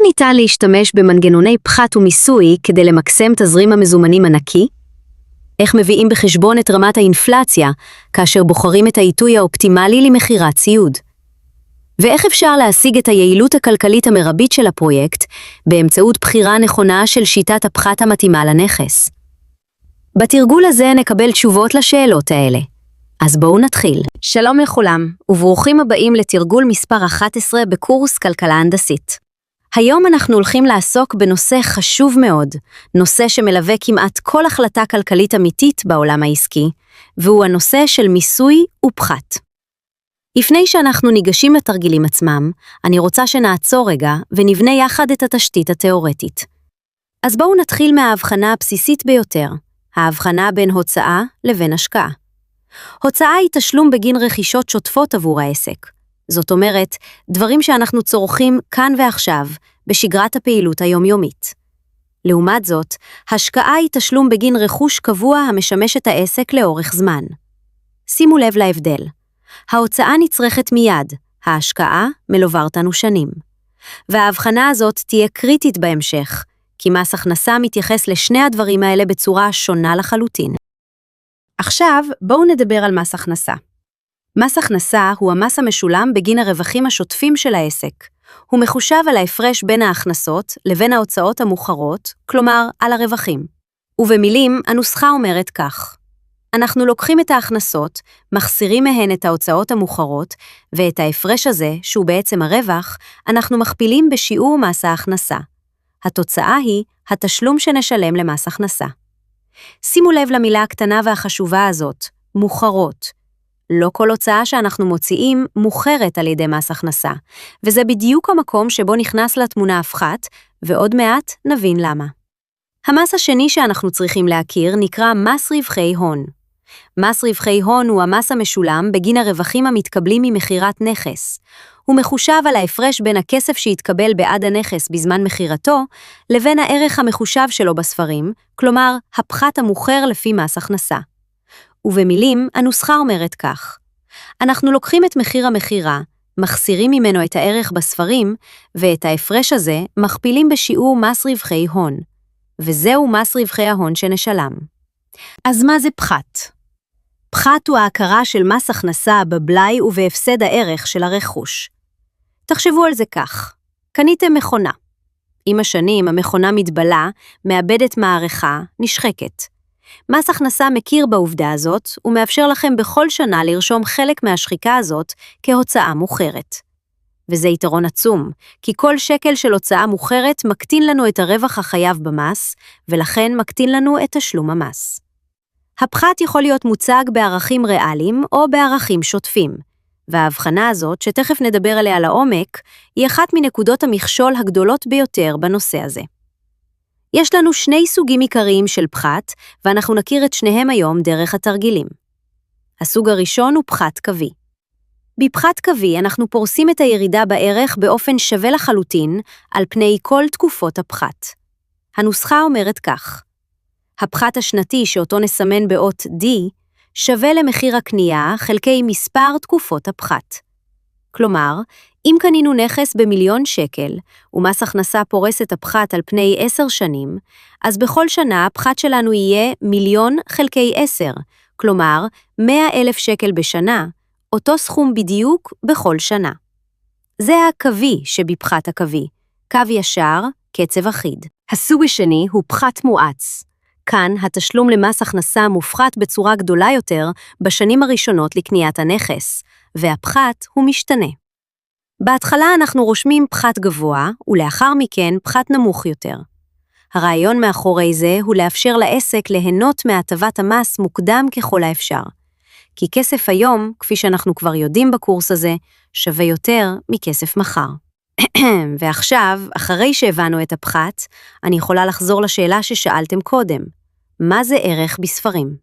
ניתן להשתמש במנגנוני פחת ומיסוי כדי למקסם תזרים המזומנים הנקי? איך מביאים בחשבון את רמת האינפלציה כאשר בוחרים את העיתוי האופטימלי למכירת ציוד? ואיך אפשר להשיג את היעילות הכלכלית המרבית של הפרויקט באמצעות בחירה נכונה של שיטת הפחת המתאימה לנכס? בתרגול הזה נקבל תשובות לשאלות האלה. אז בואו נתחיל. שלום לכולם, וברוכים הבאים לתרגול מספר 11 בקורס כלכלה הנדסית. היום אנחנו הולכים לעסוק בנושא חשוב מאוד, נושא שמלווה כמעט כל החלטה כלכלית אמיתית בעולם העסקי, והוא הנושא של מיסוי ופחת. לפני שאנחנו ניגשים לתרגילים עצמם, אני רוצה שנעצור רגע ונבנה יחד את התשתית התיאורטית. אז בואו נתחיל מההבחנה הבסיסית ביותר, ההבחנה בין הוצאה לבין השקעה. הוצאה היא תשלום בגין רכישות שוטפות עבור העסק. זאת אומרת, דברים שאנחנו צורכים כאן ועכשיו, בשגרת הפעילות היומיומית. לעומת זאת, השקעה היא תשלום בגין רכוש קבוע המשמש את העסק לאורך זמן. שימו לב להבדל. ההוצאה נצרכת מיד, ההשקעה מלווה אותנו שנים. וההבחנה הזאת תהיה קריטית בהמשך, כי מס הכנסה מתייחס לשני הדברים האלה בצורה שונה לחלוטין. עכשיו בואו נדבר על מס הכנסה. מס הכנסה הוא המס המשולם בגין הרווחים השוטפים של העסק. הוא מחושב על ההפרש בין ההכנסות לבין ההוצאות המוכרות, כלומר על הרווחים. ובמילים, הנוסחה אומרת כך: אנחנו לוקחים את ההכנסות, מחסירים מהן את ההוצאות המוכרות, ואת ההפרש הזה, שהוא בעצם הרווח, אנחנו מכפילים בשיעור מס ההכנסה. התוצאה היא התשלום שנשלם למס הכנסה. שימו לב למילה הקטנה והחשובה הזאת, מוכרות. לא כל הוצאה שאנחנו מוציאים מוכרת על ידי מס הכנסה, וזה בדיוק המקום שבו נכנס לתמונה הפחת, ועוד מעט נבין למה. המס השני שאנחנו צריכים להכיר נקרא מס רווחי הון. מס רווחי הון הוא המס המשולם בגין הרווחים המתקבלים ממכירת נכס. הוא מחושב על ההפרש בין הכסף שהתקבל בעד הנכס בזמן מכירתו, לבין הערך המחושב שלו בספרים, כלומר, הפחת המוכר לפי מס הכנסה. ובמילים, הנוסחה אומרת כך: אנחנו לוקחים את מחיר המכירה, מחסירים ממנו את הערך בספרים, ואת ההפרש הזה מכפילים בשיעור מס רווחי הון. וזהו מס רווחי ההון שנשלם. אז מה זה פחת? פחת הוא ההכרה של מס הכנסה בבלאי ובהפסד הערך של הרכוש. תחשבו על זה כך: קניתם מכונה. עם השנים המכונה מתבלה, מאבדת מערכה, נשחקת. מס הכנסה מכיר בעובדה הזאת, ומאפשר לכם בכל שנה לרשום חלק מהשחיקה הזאת כהוצאה מוכרת. וזה יתרון עצום, כי כל שקל של הוצאה מוכרת מקטין לנו את הרווח החייב במס, ולכן מקטין לנו את תשלום המס. הפחת יכול להיות מוצג בערכים ריאליים או בערכים שוטפים, וההבחנה הזאת, שתכף נדבר עליה לעומק, היא אחת מנקודות המכשול הגדולות ביותר בנושא הזה. יש לנו שני סוגים עיקריים של פחת, ואנחנו נכיר את שניהם היום דרך התרגילים. הסוג הראשון הוא פחת קווי. בפחת קווי אנחנו פורסים את הירידה בערך באופן שווה לחלוטין על פני כל תקופות הפחת. הנוסחה אומרת כך: הפחת השנתי שאותו נסמן באות D שווה למחיר הקנייה חלקי מספר תקופות הפחת. כלומר, אם קנינו נכס ב1,000,000 שקל, ומס הכנסה פורס את הפחת על פני 10 שנים, אז בכל שנה הפחת שלנו יהיה 1,000,000 חלקי 10, כלומר 100,000 שקל בשנה, אותו סכום בדיוק בכל שנה. זה הקווי שבפחת הקווי, קו ישר, קצב אחיד. הסוג השני הוא פחת מואץ. כאן התשלום למס הכנסה מופחת בצורה גדולה יותר בשנים הראשונות לקניית הנכס, והפחת הוא משתנה. בהתחלה אנחנו רושמים פחת גבוה, ולאחר מכן פחת נמוך יותר. הרעיון מאחורי זה הוא לאפשר לעסק ליהנות מהטבת המס מוקדם ככל האפשר. כי כסף היום, כפי שאנחנו כבר יודעים בקורס הזה, שווה יותר מכסף מחר. ועכשיו, אחרי שהבנו את הפחת, אני יכולה לחזור לשאלה ששאלתם קודם. מה זה ערך בספרים?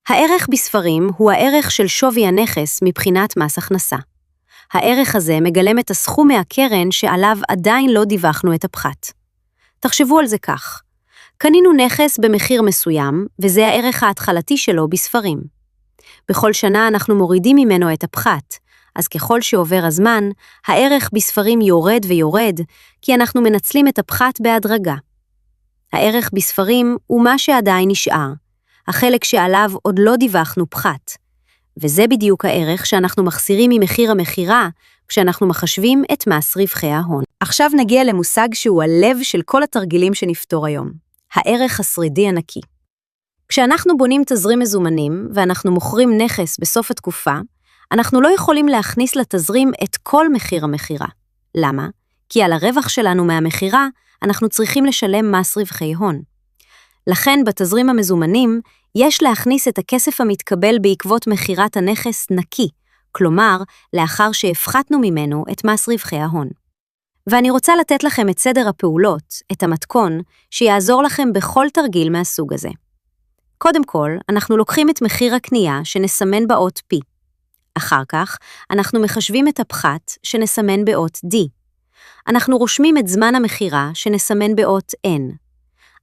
הערך בספרים הוא הערך של שווי הנכס מבחינת מס הכנסה. הערך הזה מגלם את הסכום מהקרן שעליו עדיין לא דיווחנו את הפחת. תחשבו על זה כך: קנינו נכס במחיר מסוים, וזה הערך ההתחלתי שלו בספרים. בכל שנה אנחנו מורידים ממנו את הפחת, אז ככל שעובר הזמן, הערך בספרים יורד ויורד, כי אנחנו מנצלים את הפחת בהדרגה. הערך בספרים הוא מה שעדיין נשאר, החלק שעליו עוד לא דיווחנו פחת, וזה בדיוק הערך שאנחנו מחסירים ממחיר המכירה, כשאנחנו מחשבים את מס רווחי ההון. עכשיו נגיע למושג שהוא הלב של כל התרגילים שנפתור היום, הערך השרידי הנקי. כשאנחנו בונים תזרים מזומנים ואנחנו מוכרים נכס בסוף התקופה, אנחנו לא יכולים להכניס לתזרים את כל מחיר המכירה. למה? כי על הרווח שלנו מהמכירה אנחנו צריכים לשלם מס רווחי הון. לכן בתזרים המזומנים יש להכניס את הכסף המתקבל בעקבות מכירת הנכס נקי, כלומר לאחר שהפחתנו ממנו את מס רווחי ההון. ואני רוצה לתת לכם את סדר הפעולות, את המתכון, שיעזור לכם בכל תרגיל מהסוג הזה. קודם כל, אנחנו לוקחים את מחיר הקנייה שנסמן באות P. אחר כך, אנחנו מחשבים את הפחת שנסמן באות D. אנחנו רושמים את זמן המכירה שנסמן באות N.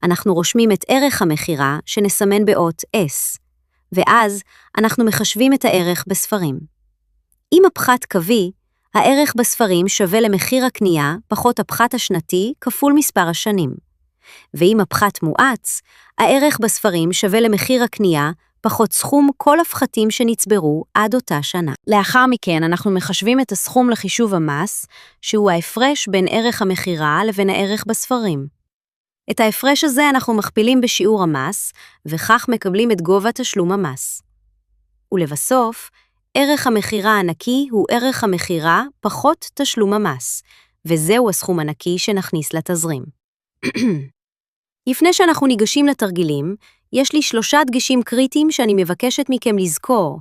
אנחנו רושמים את ערך המכירה שנסמן באות S. ואז אנחנו מחשבים את הערך בספרים. אם הפחת קווי, הערך בספרים שווה למחיר הקנייה פחות הפחת השנתי כפול מספר השנים. ואם הפחת מואץ, הערך בספרים שווה למחיר הקנייה פחות סכום כל הפחתים שנצברו עד אותה שנה. לאחר מכן אנחנו מחשבים את הסכום לחישוב המס, שהוא ההפרש בין ערך המכירה לבין הערך בספרים. את ההפרש הזה אנחנו מכפילים בשיעור המס, וכך מקבלים את גובה תשלום המס. ולבסוף, ערך המכירה הנקי הוא ערך המכירה פחות תשלום המס, וזהו הסכום הנקי שנכניס לתזרים. לפני שאנחנו ניגשים לתרגילים, יש לי 3 דגשים קריטיים שאני מבקשת מכם לזכור.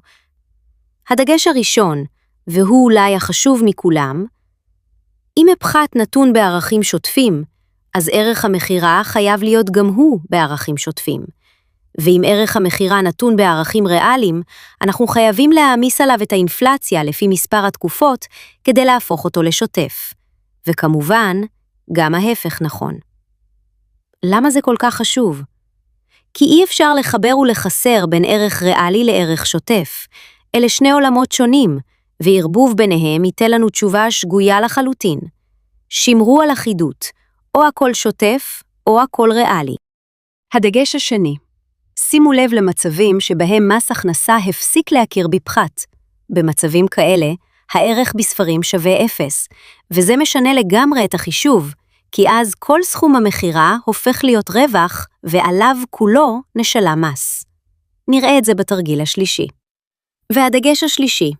הדגש הראשון, והוא אולי החשוב מכולם, אם הפחת נתון בערכים שוטפים, אז ערך המכירה חייב להיות גם הוא בערכים שוטפים. ואם ערך המכירה נתון בערכים ריאליים, אנחנו חייבים להעמיס עליו את האינפלציה לפי מספר התקופות כדי להפוך אותו לשוטף. וכמובן, גם ההפך נכון. למה זה כל כך חשוב? כי אי אפשר לחבר ולחסר בין ערך ריאלי לערך שוטף. אלה 2 עולמות שונים, וערבוב ביניהם ייתן לנו תשובה שגויה לחלוטין. שמרו על אחידות, או הכל שוטף, או הכל ריאלי. הדגש השני, שימו לב למצבים שבהם מס הכנסה הפסיק להכיר בפחת. במצבים כאלה, הערך בספרים שווה 0, וזה משנה לגמרי את החישוב, כי אז כל סכום המכירה הופך להיות רווח, ועליו כולו נשלם מס. נראה את זה בתרגיל השלישי. והדגש השלישי,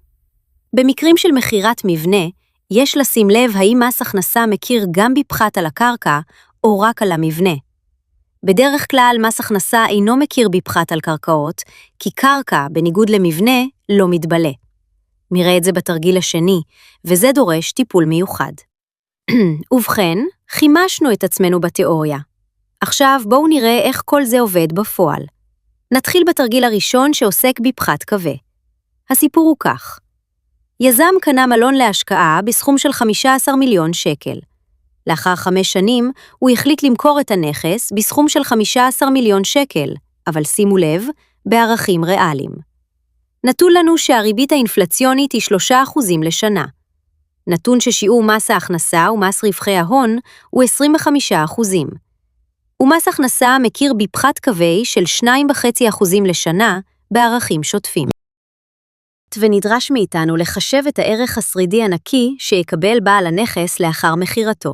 במקרים של מכירת מבנה, יש לשים לב האם מס הכנסה מכיר גם בפחת על הקרקע, או רק על המבנה. בדרך כלל מס הכנסה אינו מכיר בפחת על קרקעות, כי קרקע, בניגוד למבנה, לא מתבלה. נראה את זה בתרגיל השני, וזה דורש טיפול מיוחד. ובכן, חימשנו את עצמנו בתיאוריה. עכשיו בואו נראה איך כל זה עובד בפועל. נתחיל בתרגיל הראשון שעוסק בפחת קווה. הסיפור הוא כך. יזם קנה מלון להשקעה בסכום של 15 מיליון שקל. לאחר 5 שנים הוא החליט למכור את הנכס בסכום של 15 מיליון שקל, אבל שימו לב, בערכים ריאליים. נתון לנו שהריבית האינפלציונית היא 3% לשנה. נתון ששיעור מס ההכנסה ומס רווחי ההון הוא 25%. ומס הכנסה מכיר בפחת קווי של 2.5% לשנה בערכים שוטפים. ונדרש מאיתנו לחשב את הערך השרידי הנקי שיקבל בעל הנכס לאחר מכירתו.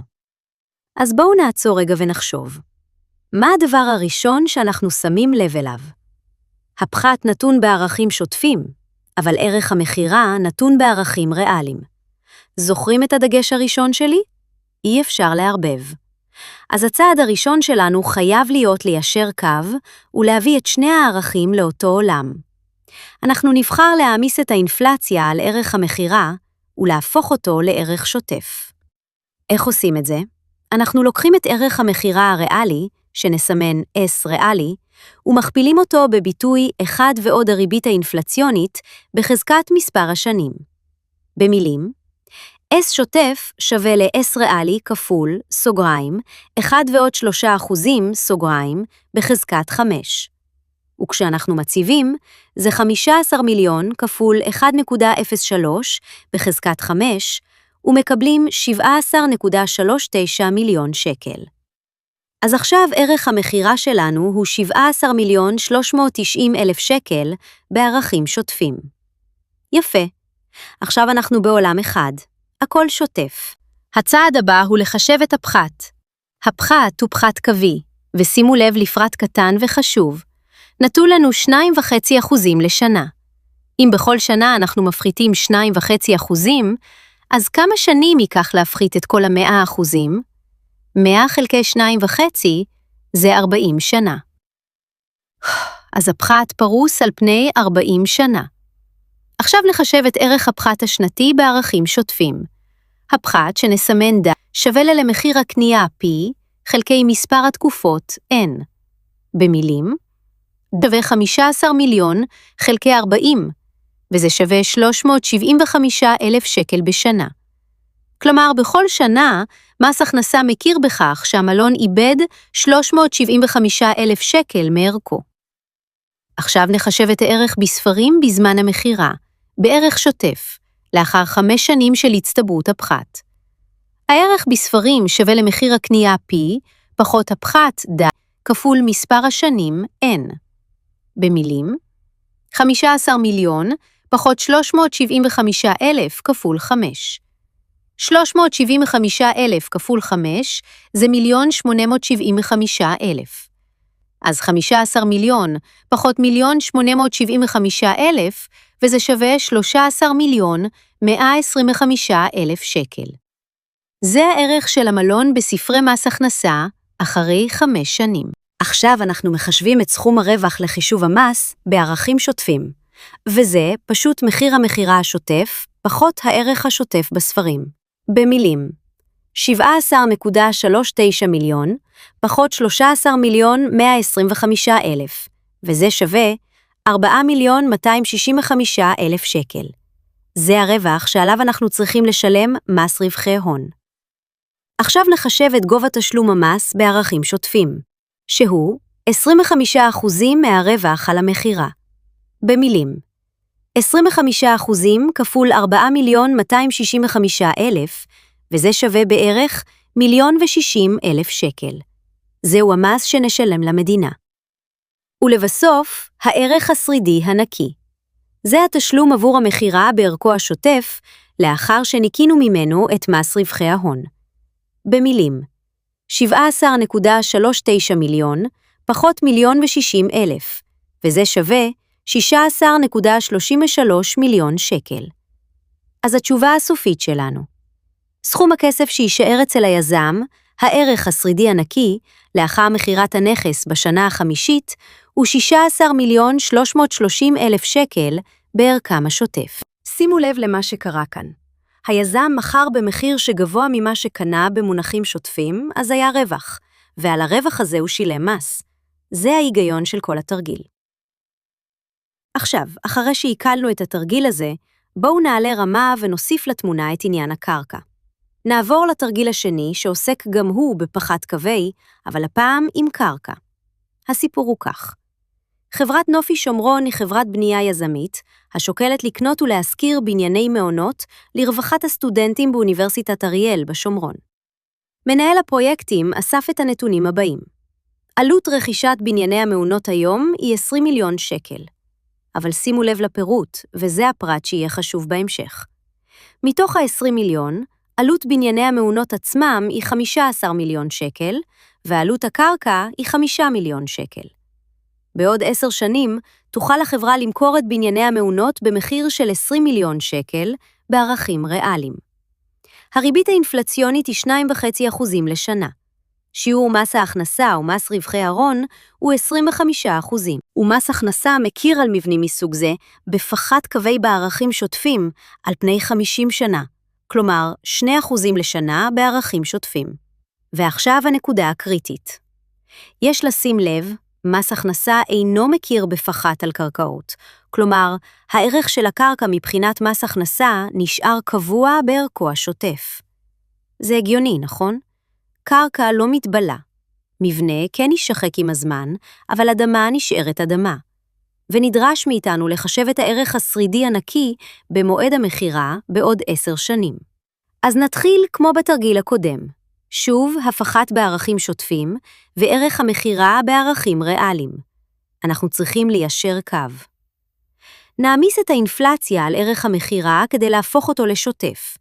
אז בואו נעצור רגע ונחשוב. מה הדבר הראשון שאנחנו שמים לב אליו? הפחת נתון בערכים שוטפים, אבל ערך המכירה נתון בערכים ריאליים. זוכרים את הדגש הראשון שלי? אי אפשר לערבב. אז הצעד הראשון שלנו חייב להיות ליישר קו ולהביא את שני הערכים לאותו עולם. אנחנו נבחר להעמיס את האינפלציה על ערך המכירה ולהפוך אותו לערך שוטף. איך עושים את זה? אנחנו לוקחים את ערך המכירה הריאלי, שנסמן S ריאלי, ומכפילים אותו בביטוי 1 ועוד הריבית האינפלציונית בחזקת מספר השנים. במילים, S שוטף שווה ל-S ריאלי כפול, סוגריים, 1 ועוד 3% סוגריים, בחזקת 5. וכשאנחנו מציבים, זה 15 מיליון כפול 1.03 בחזקת 5, ומקבלים 17.39 מיליון שקל. אז עכשיו ערך המחירה שלנו הוא 17,390,000 שקל בערכים שוטפים. יפה. עכשיו אנחנו בעולם אחד. הכל שוטף. הצעד הבא הוא לחשב את הפחת. הפחת הוא פחת קווי, ושימו לב לפרט קטן וחשוב. נתנו לנו 2.5% לשנה. אם בכל שנה אנחנו מפחיתים 2.5%, אז כמה שנים ייקח להפחית את כל 100%? 100 חלקי 2.5 זה 40 שנה. אז הפחת פרוס על פני 40 שנה. עכשיו נחשב את ערך הפחת השנתי בערכים שוטפים. הפחת שנסמן שווה למחיר הקנייה P חלקי מספר התקופות N. במילים, שווה 15 מיליון חלקי 40, וזה שווה 375,000 שקל בשנה. כלומר, בכל שנה, מס הכנסה מכיר בכך שהמלון איבד 375,000 שקל מערכו. עכשיו נחשב את הערך בספרים בזמן המחירה, בערך שוטף, לאחר 5 שנים של הצטברות הפחת. הערך בספרים שווה למחיר הקנייה P, פחות הפחת D, כפול מספר השנים N. במילים, 15 מיליון פחות 375,000 כפול 5. 375,000 כפול 5 זה 1,875,000. אז 15 מיליון פחות 1,875,000, וזה שווה 13,125,000 שקל. זה הערך של המלון בספרי מס הכנסה אחרי 5 שנים. עכשיו אנחנו מחשבים את סכום הרווח לחישוב המס בערכים שוטפים, וזה פשוט מחיר המחירה השוטף פחות הערך השוטף בספרים. במילים, 17.39 מיליון פחות 13,125,000, וזה שווה 4,265,000 שקל. זה הרווח שעליו אנחנו צריכים לשלם מס רווחי הון. עכשיו נחשב את גובה תשלום המס בערכים שוטפים, שהוא 25% מהרווח על המחירה. במילים, 25% כפול 4,265,000, וזה שווה בערך 1,060,000 שקל. זהו המס שנשלם למדינה. ולבסוף, הערך השרידי הנקי. זה התשלום עבור המחירה בערכו השוטף, לאחר שניקינו ממנו את מס רווחי ההון. במילים, 17.39 מיליון פחות 1,060,000, וזה שווה 16.33 מיליון שקל. אז התשובה הסופית שלנו. סכום הכסף שישאר אצל היזם, הערך השרידי הנקי, לאחר מחירת הנכס בשנה החמישית, הוא 16,330,000 שקל בערכם השוטף. שימו לב למה שקרה כאן. היזם מכר במחיר שגבוה ממה שקנה במונחים שוטפים, אז היה רווח, ועל הרווח הזה הוא שילם מס. זה ההיגיון של כל התרגיל. עכשיו, אחרי שעיכלנו את התרגיל הזה, בואו נעלה רמה ונוסיף לתמונה את עניין הקרקע. נעבור לתרגיל השני שעוסק גם הוא בפחת קווי, אבל הפעם עם קרקע. הסיפור הוא כך. חברת נופי שומרון היא חברת בנייה יזמית, השוקלת לקנות ולהשכיר בנייני מעונות לרווחת הסטודנטים באוניברסיטת אריאל בשומרון. מנהל הפרויקטים אסף את הנתונים הבאים. עלות רכישת בנייני המעונות היום היא 20 מיליון שקל. אבל שימו לב לפירוט, וזה הפרט שיהיה חשוב בהמשך. מתוך ה-20 מיליון, עלות בנייני המעונות עצמם היא 15 מיליון שקל, ועלות הקרקע היא 5 מיליון שקל. בעוד 10 שנים, תוכל החברה למכור את בנייני המעונות במחיר של 20 מיליון שקל, בערכים ריאליים. הריבית האינפלציונית היא 2.5% לשנה. שיעור מס ההכנסה או מס רווחי ההון הוא 25%, ומס הכנסה מכיר על מבנים מסוג זה בפחת קווי בערכים שוטפים על פני 50 שנה, כלומר 2% לשנה בערכים שוטפים. ועכשיו הנקודה הקריטית. יש לשים לב, מס הכנסה אינו מכיר בפחת על קרקעות, כלומר, הערך של הקרקע מבחינת מס הכנסה נשאר קבוע בערכו השוטף. זה הגיוני, נכון? קרקע לא מתבלה. מבנה כן יישחק עם הזמן, אבל אדמה נשארת אדמה. ונדרש מאיתנו לחשב את הערך השרידי הנקי במועד המכירה בעוד 10 שנים. אז נתחיל כמו בתרגיל הקודם. שוב, הפחת בערכים שוטפים, וערך המכירה בערכים ריאליים. אנחנו צריכים ליישר קו. נעמיס את האינפלציה על ערך המכירה כדי להפוך אותו לשוטף.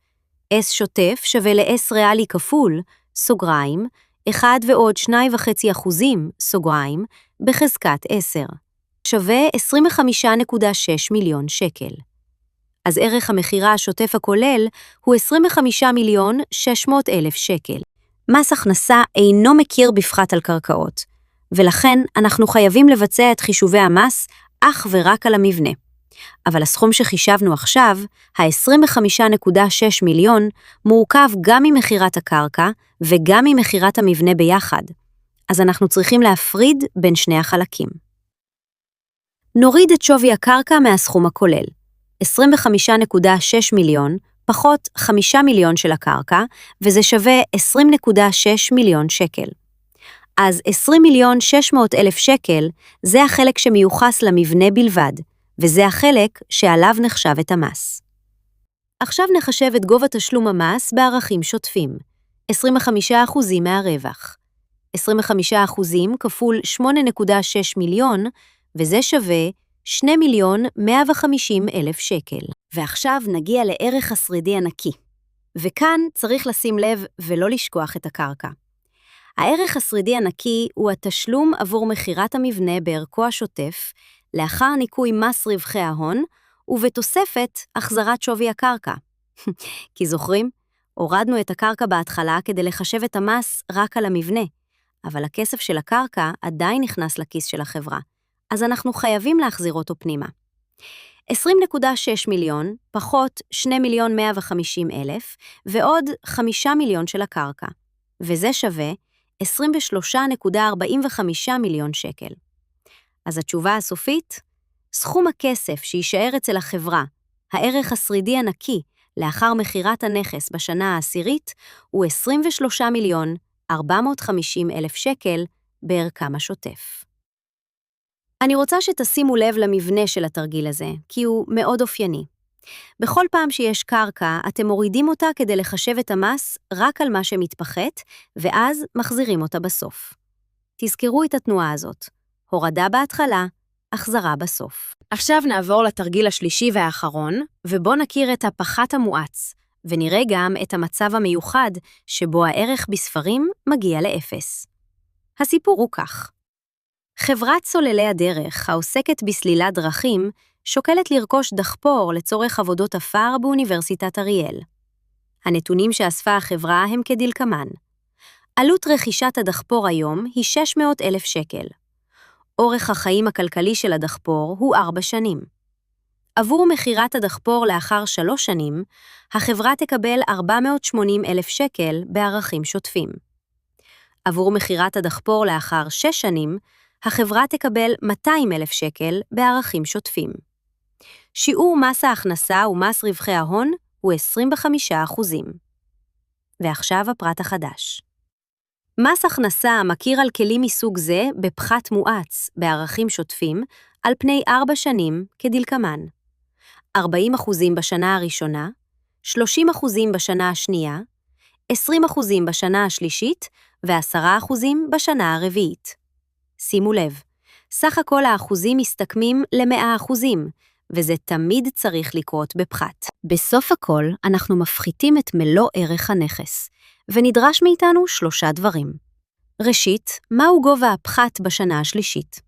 S שוטף שווה ל-S ריאלי כפול, סוגריים, 1 ועוד 2.5%, סוגריים, בחזקת 10. שווה 25.6 מיליון שקל. אז ערך המכירה השוטף הכולל הוא 25,600,000 שקל. מס הכנסה אינו מכיר בפחת על קרקעות, ולכן אנחנו חייבים לבצע את חישובי המס אך ורק על המבנה. אבל הסכום שחישבנו עכשיו, ה-25.6 מיליון, מורכב גם ממכירת הקרקע וגם ממכירת המבנה ביחד. אז אנחנו צריכים להפריד בין שני החלקים. נוריד את שווי הקרקע מהסכום הכולל. 25.6 מיליון פחות 5 מיליון של הקרקע, וזה שווה 20.6 מיליון שקל. אז 20,600,000 שקל זה החלק שמיוחס למבנה בלבד, וזה החלק שעליו נחשב את המס. עכשיו נחשב את גובה תשלום המס בערכים שוטפים, 25% מהרווח. 25% כפול 8.6 מיליון, וזה שווה 2,150,000 שקל. ועכשיו נגיע לערך השרידי הנקי. וכאן צריך לשים לב ולא לשכוח את הקרקע. הערך השרידי הנקי הוא התשלום עבור מכירת המבנה בערכו השוטף, לאחר ניכוי מס רווחי ההון, ובתוספת החזרת שווי הקרקע. כי זוכרים? הורדנו את הקרקע בהתחלה כדי לחשב את המס רק על המבנה, אבל הכסף של הקרקע עדיין נכנס לכיס של החברה, אז אנחנו חייבים להחזיר אותו פנימה. 20.6 מיליון פחות 2,150,000 ועוד 5 מיליון של הקרקע, וזה שווה 23.45 מיליון שקל. אז התשובה הסופית, סכום הכסף שישאר אצל החברה, הערך השרידי הנקי, לאחר מכירת הנכס בשנה העשירית, הוא 23,450,000 שקל בערכם השוטף. אני רוצה שתשימו לב למבנה של התרגיל הזה, כי הוא מאוד אופייני. בכל פעם שיש קרקע, אתם מורידים אותה כדי לחשב את המס רק על מה שמתפחת, ואז מחזירים אותה בסוף. תזכרו את התנועה הזאת. הורדה בהתחלה, החזרה בסוף. עכשיו נעבור לתרגיל השלישי והאחרון, ובו נכיר את הפחת המואץ, ונראה גם את המצב המיוחד שבו הערך בספרים מגיע לאפס. הסיפור הוא כך. חברת סוללי הדרך, העוסקת בסלילת דרכים, שוקלת לרכוש דחפור לצורך עבודות עפר באוניברסיטת אריאל. הנתונים שאספה החברה הם כדלקמן. עלות רכישת הדחפור היום היא 600,000 שקל. אורך החיים הכלכלי של הדחפור הוא 4 שנים. עבור מכירת הדחפור לאחר 3 שנים, החברה תקבל 480,000 שקל בערכים שוטפים. עבור מכירת הדחפור לאחר 6 שנים, החברה תקבל 200,000 שקל בערכים שוטפים. שיעור מס ההכנסה ומס רווחי ההון הוא 25%. ועכשיו הפרט החדש. מס הכנסה המכיר על כלים מסוג זה בפחת מואץ בערכים שוטפים על פני 4 שנים כדלקמן. 40% בשנה הראשונה, 30% בשנה השנייה, 20% בשנה השלישית ו10% בשנה הרביעית. שימו לב, סך הכל האחוזים מסתכמים ל100%, וזה תמיד צריך לקרות בפחת. בסוף הכל אנחנו מפחיתים את מלוא ערך הנכס, ונדרש מאיתנו 3 דברים. ראשית, מהו גובה הפחת בשנה השלישית?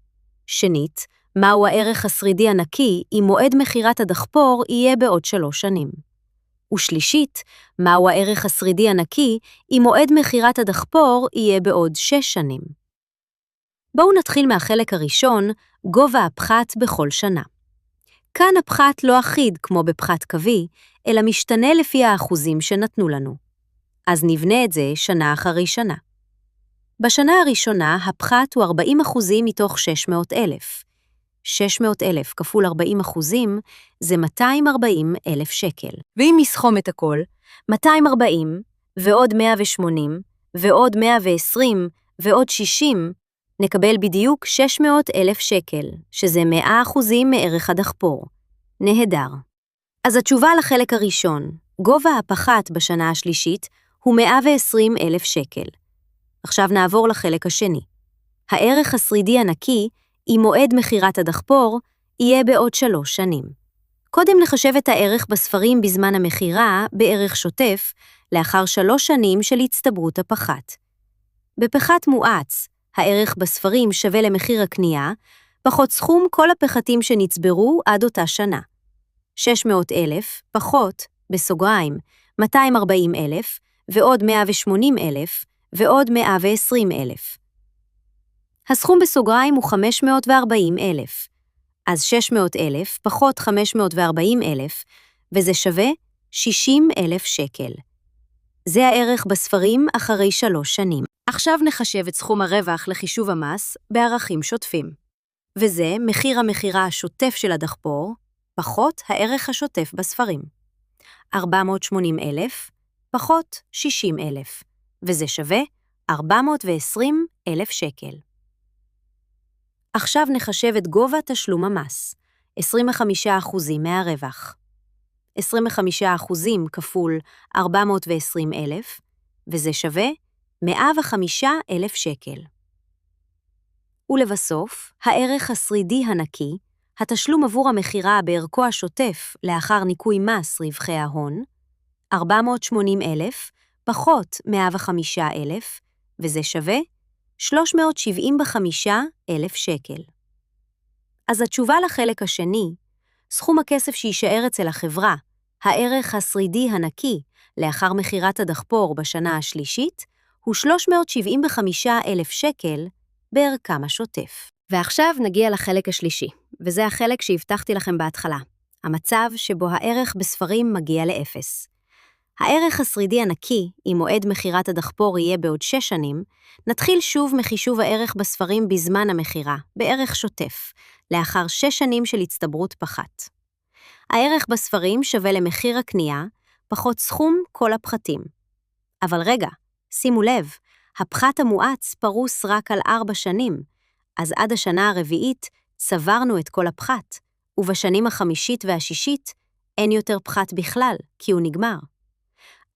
שנית, מהו הערך השרידי הנקי אם מועד מכירת הדחפור יהיה בעוד 3 שנים? ושלישית, מהו הערך השרידי הנקי אם מועד מכירת הדחפור יהיה בעוד 6 שנים? בואו נתחיל מהחלק הראשון, גובה הפחת בכל שנה. כאן הפחת לא אחיד כמו בפחת קווי, אלא משתנה לפי האחוזים שנתנו לנו. אז נבנה את זה שנה אחרי שנה. בשנה הראשונה הפחת הוא 40% מתוך 600,000. 600,000 כפול 40% זה 240,000 שקל. ואם נסכום את הכל, 240 ועוד 180 ועוד 120 ועוד 60, נקבל בדיוק 600,000 שקל, שזה 100% מערך הדחפור. נהדר. אז התשובה לחלק הראשון, גובה הפחת בשנה השלישית הוא 120,000 שקל. עכשיו נעבור לחלק השני. הערך השרידי הנקי, עם מועד מחירת הדחפור, יהיה בעוד 3 שנים. קודם נחשב את הערך בספרים בזמן המחירה בערך שוטף, לאחר 3 שנים של הצטברות הפחת. בפחת מואץ, הערך בספרים שווה למחיר הקנייה, פחות סכום כל הפחתים שנצברו עד אותה שנה. 600,000 פחות, בסוגריים, 240,000 ועוד 180,000 ועוד 120,000. הסכום בסוגריים הוא 540,000, אז 600,000 פחות 540,000, וזה שווה 60,000 שקל. זה הערך בספרים אחרי 3 שנים. עכשיו נחשב את סכום הרווח לחישוב המס בערכים שוטפים. וזה מחיר המחירה השוטף של הדחפור, פחות הערך השוטף בספרים. 480,000 פחות 60,000, וזה שווה 420,000 שקל. עכשיו נחשב את גובה תשלום המס, 25% מהרווח. 25% כפול 420,000, וזה שווה 105,000 שקל. ולבסוף, הערך השרידי הנקי, התשלום עבור המחירה בערכו השוטף לאחר ניכוי מס רווחי ההון, 480,000 פחות 105,000, וזה שווה 375,000 שקל. אז התשובה לחלק השני, סכום הכסף שישאר אצל החברה, הערך השרידי הנקי לאחר מחירת הדחפור בשנה השלישית, הוא 375,000 שקל בערכם השוטף. ועכשיו נגיע לחלק השלישי, וזה החלק שהבטחתי לכם בהתחלה, המצב שבו הערך בספרים מגיע לאפס. הערך השרידי הנקי, אם מועד מחירת הדחפור יהיה בעוד 6 שנים, נתחיל שוב מחישוב הערך בספרים בזמן המחירה, בערך שוטף, לאחר 6 שנים של הצטברות פחת. הערך בספרים שווה למחיר הקנייה, פחות סכום כל הפחתים. אבל רגע, שימו לב, הפחת המואץ פרוס רק על 4 שנים, אז עד השנה הרביעית צברנו את כל הפחת, ובשנים החמישית והשישית אין יותר פחת בכלל, כי הוא נגמר.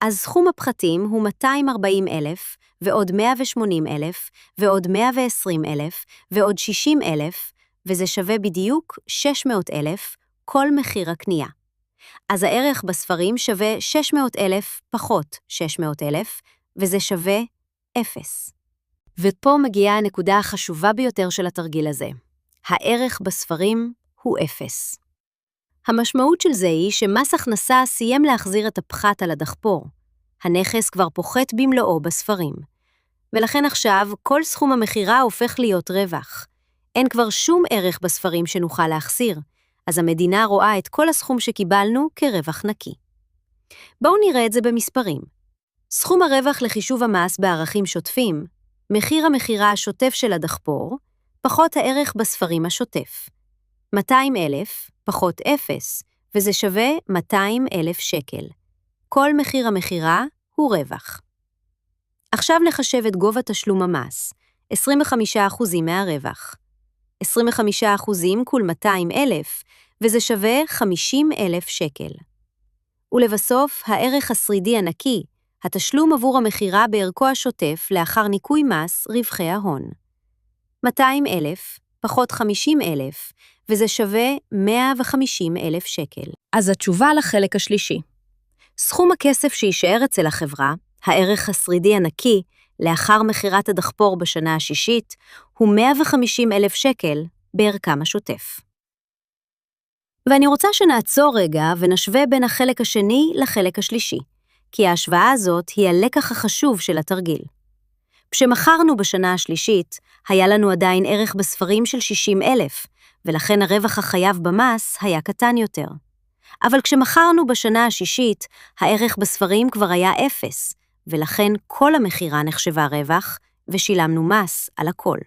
אז סכום הפחתים הוא 240,000 ועוד 180,000 ועוד 120,000 ועוד 60,000, וזה שווה בדיוק 600,000 כל מחיר הקנייה. אז הערך בספרים שווה 600,000 פחות 600,000, וזה שווה 0. ופה מגיעה הנקודה החשובה ביותר של התרגיל הזה. הערך בספרים הוא 0. המשמעות של זה היא שמס הכנסה סיים להחזיר את הפחת על הדחפור. הנכס כבר פוחת במלואו בספרים. ולכן עכשיו כל סכום המחירה הופך להיות רווח. אין כבר שום ערך בספרים שנוכל להחסיר, אז המדינה רואה את כל הסכום שקיבלנו כרווח נקי. בואו נראה את זה במספרים. סכום הרווח לחישוב המס בערכים שוטפים, מחיר המחירה השוטף של הדחפור, פחות הערך בספרים השוטף. 200,000 פחות 0, וזה שווה 200,000 שקל. כל מחיר המחירה הוא רווח. עכשיו נחשב את גובה תשלום המס, 25% מהרווח. 25% כול 200,000, וזה שווה 50,000 שקל. ולבסוף, הערך השרידי הנקי, התשלום עבור המחירה בערכו השוטף לאחר ניכוי מס רווחי ההון. 200,000 פחות 50,000, וזה שווה 150,000 שקל. אז התשובה לחלק השלישי. סכום הכסף שישאר אצל החברה, הערך השרידי הנקי, לאחר מחירת הדחפור בשנה השישית, הוא 150,000 שקל בערכם השוטף. ואני רוצה שנעצור רגע ונשווה בין החלק השני לחלק השלישי, כי ההשוואה הזאת היא הלקח החשוב של התרגיל. כשמכרנו בשנה השלישית, היה לנו עדיין ערך בספרים של 60,000, ולכן הרווח החייב במס היה קטן יותר. אבל כשמכרנו בשנה השישית, הערך בספרים כבר היה 0, ולכן כל המחירה נחשבה רווח, ושילמנו מס על הכל.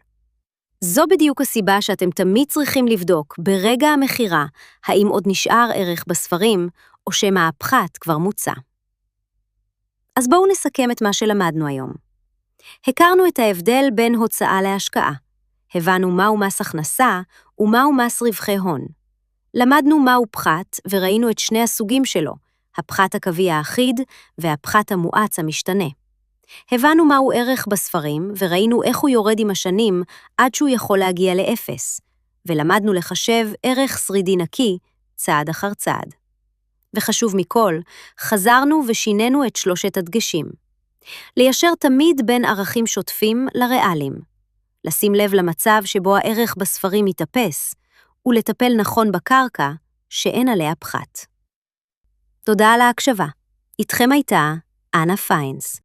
זו בדיוק הסיבה שאתם תמיד צריכים לבדוק ברגע המחירה, האם עוד נשאר ערך בספרים, או שמא הפחת כבר מוצע. אז בואו נסכם את מה שלמדנו היום. הכרנו את ההבדל בין הוצאה להשקעה. הבנו מהו מס הכנסה ומהו מס רווחי הון. למדנו מהו פחת וראינו את שני הסוגים שלו, הפחת הקווי האחיד והפחת המואץ המשתנה. הבנו מהו ערך בספרים וראינו איך הוא יורד עם השנים עד שהוא יכול להגיע לאפס, ולמדנו לחשב ערך שרידי נקי צעד אחר צעד. וחשוב מכל, חזרנו ושינינו את שלושת הדגשים. ליישר תמיד בין ערכים שוטפים לריאליים. לשים לב למצב שבו הערך בספרים מתאפס, ולטפל נכון בקרקע שאין עליה פחת. תודה על ההקשבה. איתכם הייתה אנה פיינס.